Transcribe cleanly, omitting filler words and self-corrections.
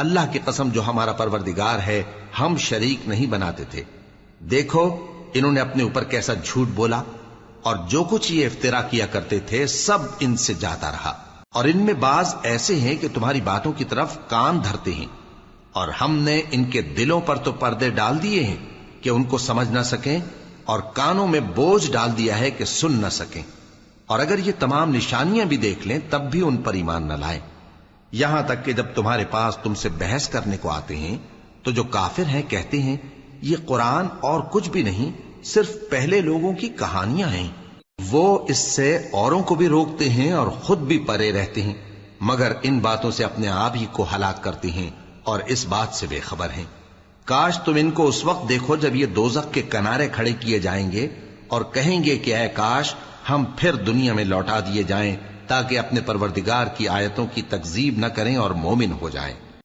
اللہ کی قسم جو ہمارا پروردگار ہے ہم شریک نہیں بناتے تھے۔ دیکھو انہوں نے اپنے اوپر کیسا جھوٹ بولا، اور جو کچھ یہ افترا کیا کرتے تھے سب ان سے جاتا رہا، اور ان میں بعض ایسے ہیں کہ تمہاری باتوں کی طرف کان دھرتے ہیں، اور ہم نے ان کے دلوں پر تو پردے ڈال دیے ہیں کہ ان کو سمجھ نہ سکیں، اور کانوں میں بوجھ ڈال دیا ہے کہ سن نہ سکیں، اور اگر یہ تمام نشانیاں بھی دیکھ لیں تب بھی ان پر ایمان نہ لائیں، یہاں تک کہ جب تمہارے پاس تم سے بحث کرنے کو آتے ہیں تو جو کافر ہیں کہتے ہیں یہ قرآن اور کچھ بھی نہیں، صرف پہلے لوگوں کی کہانیاں ہیں۔ وہ اس سے اوروں کو بھی روکتے ہیں اور خود بھی پرے رہتے ہیں، مگر ان باتوں سے اپنے آپ ہی کو ہلاک کرتے ہیں اور اس بات سے بے خبر ہیں۔ کاش تم ان کو اس وقت دیکھو جب یہ دوزخ کے کنارے کھڑے کیے جائیں گے اور کہیں گے کہ اے کاش ہم پھر دنیا میں لوٹا دیے جائیں تاکہ اپنے پروردگار کی آیتوں کی تکذیب نہ کریں اور مومن ہو جائیں۔